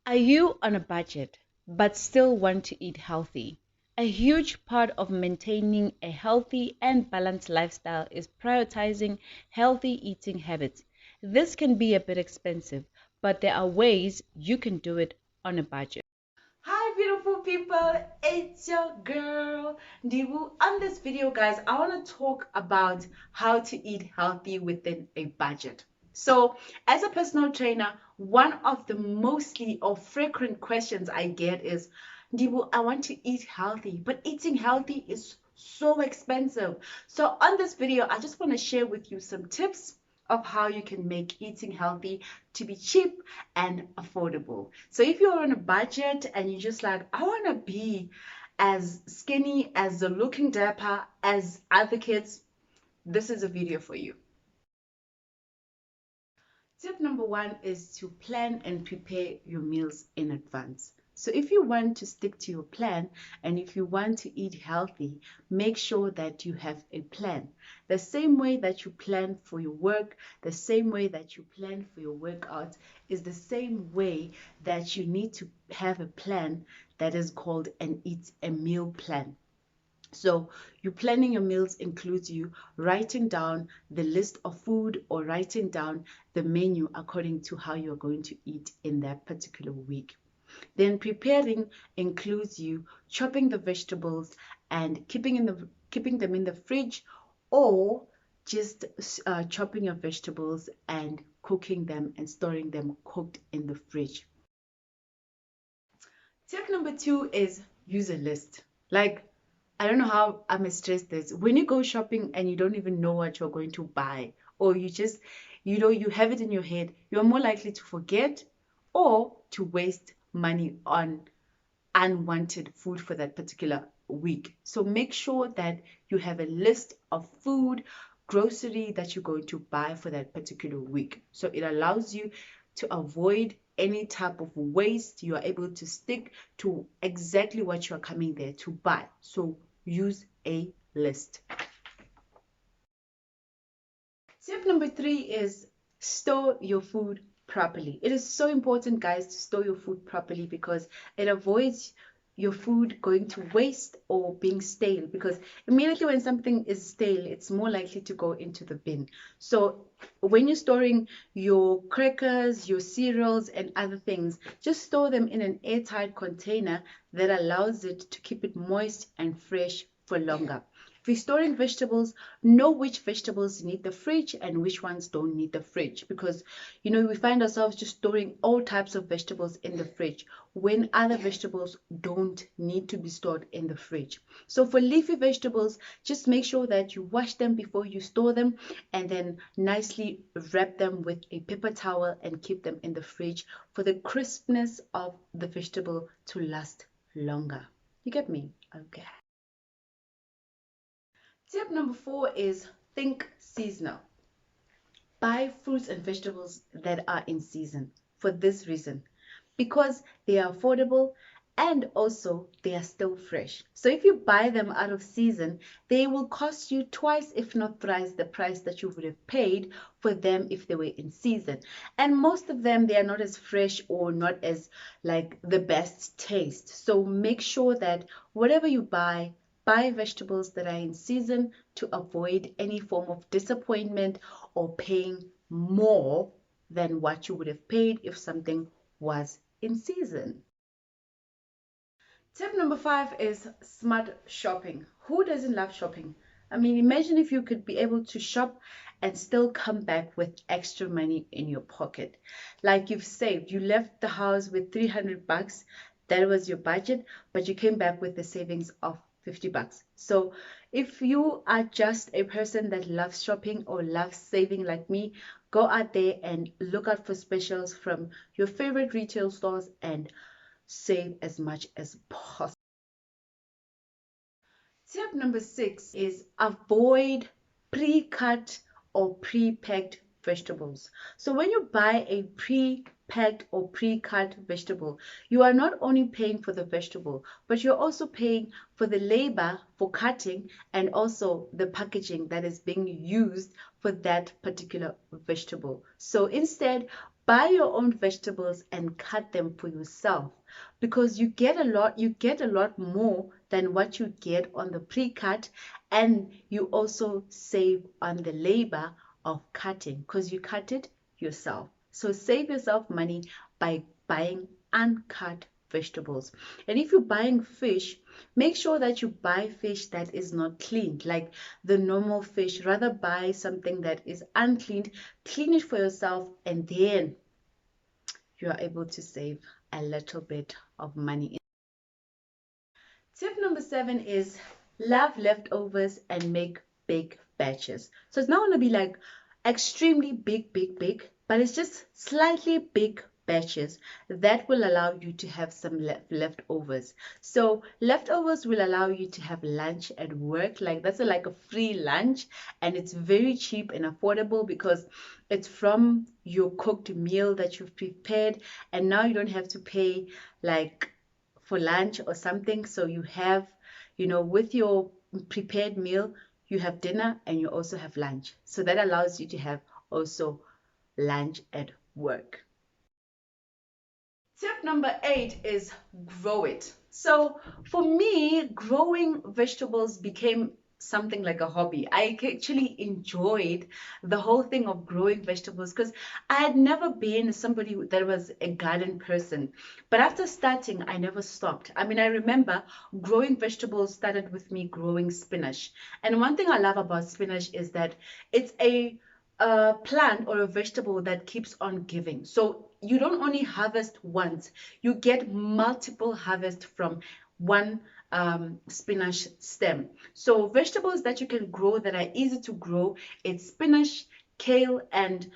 Are you on a budget but still want to eat healthy? A huge part of maintaining a healthy and balanced lifestyle is prioritizing healthy eating habits. This can be a bit expensive, but there are ways you can do it on a budget. Hi beautiful people, it's your girl Ndibu. On this video guys, I want to talk about how to eat healthy within a budget. So as a personal trainer, one of the mostly or frequent questions I get is, Ndibu, I want to eat healthy, but eating healthy is so expensive. So on this video, I just want to share with you some tips of how you can make eating healthy to be cheap and affordable. So if you're on a budget and you're just like, I want to be as skinny, as the looking dapper as other kids, this is a video for you. Tip number one is to plan and prepare your meals in advance. So if you want to stick to your plan and if you want to eat healthy, make sure that you have a plan. The same way that you plan for your work, the same way that you plan for your workout is the same way that you need to have a plan that is called an eat a meal plan. So you planning your meals includes you writing down the list of food or writing down the menu according to how you're going to eat in that particular week. Then preparing includes you chopping the vegetables and keeping them in the fridge, or just chopping your vegetables and cooking them and storing them cooked in the fridge. Tip number two is use a list. I don't know how I must stress this. When you go shopping and you don't even know what you're going to buy, or you just, you have it in your head, you're more likely to forget or to waste money on unwanted food for that particular week. So make sure that you have a list of food, grocery that you're going to buy for that particular week. So it allows you to avoid any type of waste. You are able to stick to exactly what you're coming there to buy. So use a list. Tip number three is store your food properly. It is so important, guys, to store your food properly because it avoids your food going to waste or being stale, because immediately when something is stale, it's more likely to go into the bin. So when you're storing your crackers, your cereals and other things, just store them in an airtight container that allows it to keep it moist and fresh for longer. If you're storing vegetables, know which vegetables need the fridge and which ones don't need the fridge, because we find ourselves just storing all types of vegetables in the fridge when other vegetables don't need to be stored in the fridge. So for leafy vegetables, just make sure that you wash them before you store them and then nicely wrap them with a paper towel and keep them in the fridge for the crispness of the vegetable to last longer. You get me? Okay. Tip number four is think seasonal. Buy fruits and vegetables that are in season for this reason, because they are affordable and also they are still fresh. So if you buy them out of season, they will cost you twice, if not thrice, the price that you would have paid for them if they were in season. And most of them, they are not as fresh or not as like the best taste. So make sure that whatever you buy vegetables that are in season to avoid any form of disappointment or paying more than what you would have paid if something was in season. Tip number five is smart shopping. Who doesn't love shopping? I mean, imagine if you could be able to shop and still come back with extra money in your pocket. Like you've saved, you left the house with 300 bucks. That was your budget, but you came back with the savings of 50 bucks. So if you are just a person that loves shopping or loves saving like me, go out there and look out for specials from your favorite retail stores and save as much as possible. Tip number six is avoid pre-cut or pre-packed vegetables. So when you buy a pre-packed or pre-cut vegetable, you are not only paying for the vegetable, but you're also paying for the labor for cutting and also the packaging that is being used for that particular vegetable. So instead, Buy your own vegetables and cut them for yourself, because you get a lot more than what you get on the pre-cut, and you also save on the labor of cutting because you cut it yourself. So save yourself money by buying uncut vegetables. And if you're buying fish, make sure that you buy fish that is not cleaned, like the normal fish. Rather buy something that is uncleaned, clean it for yourself, and then you are able to save a little bit of money. Tip number 7 is love leftovers and make big batches. So it's not going to be like extremely big, but it's just slightly big batches that will allow you to have some leftovers. So leftovers will allow you to have lunch at work. Like that's like a free lunch, and it's very cheap and affordable because it's from your cooked meal that you've prepared, and now you don't have to pay like for lunch or something. So you have, with your prepared meal, you have dinner and you also have lunch. So that allows you to have also lunch at work. Tip number 8 is grow it. So for me, growing vegetables became something like a hobby. I actually enjoyed the whole thing of growing vegetables because I had never been somebody that was a garden person. But after starting, I never stopped. I mean, I remember growing vegetables started with me growing spinach. And one thing I love about spinach is that it's a plant or a vegetable that keeps on giving. So you don't only harvest once, you get multiple harvests from one spinach stem. So vegetables that you can grow that are easy to grow, it's spinach, kale, and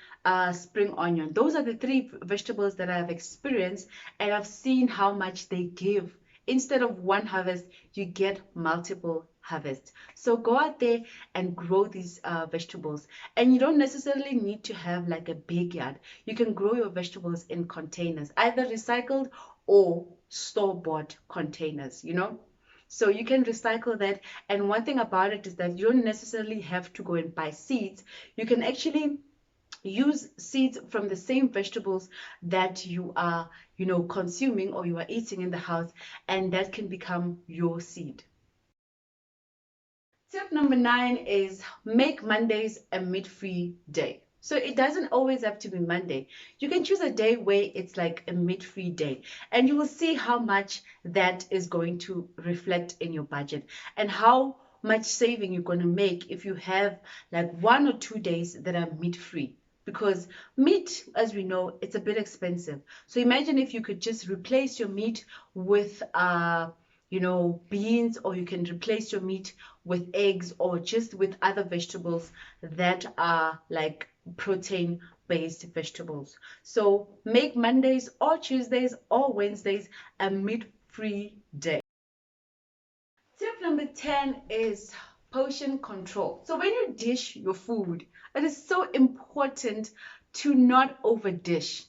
spring onion. Those are the 3 vegetables that I've experienced, and I've seen how much they give. Instead of one harvest, you get multiple harvests. So go out there and grow these vegetables. And you don't necessarily need to have like a big yard. You can grow your vegetables in containers, either recycled or store-bought containers. So you can recycle that. And one thing about it is that you don't necessarily have to go and buy seeds. You can actually use seeds from the same vegetables that you are, consuming or you are eating in the house, and that can become your seed. Tip number 9 is make Mondays a meat-free day. So it doesn't always have to be Monday. You can choose a day where it's like a meat-free day, and you will see how much that is going to reflect in your budget and how much saving you're going to make if you have like 1 or 2 days that are meat-free. Because meat, as we know, it's a bit expensive. So imagine if you could just replace your meat with beans, or you can replace your meat with eggs or just with other vegetables that are like protein based vegetables. So make Mondays or Tuesdays or Wednesdays a meat free day. Tip number 10 is portion control. So when you dish your food, it is so important to not over dish.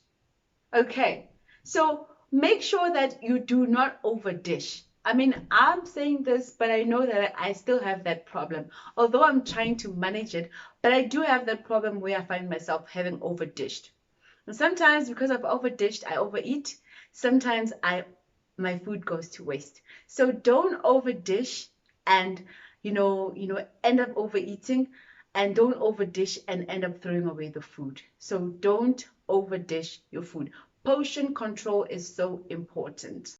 Okay, so make sure that you do not over dish. I mean, I'm saying this, but I know that I still have that problem. Although I'm trying to manage it, but I do have that problem where I find myself having over dished. And sometimes because I've over dished, I overeat. Sometimes my food goes to waste. So don't over dish and end up overeating, and don't over dish and end up throwing away the food. So don't over dish your food. Portion control is so important.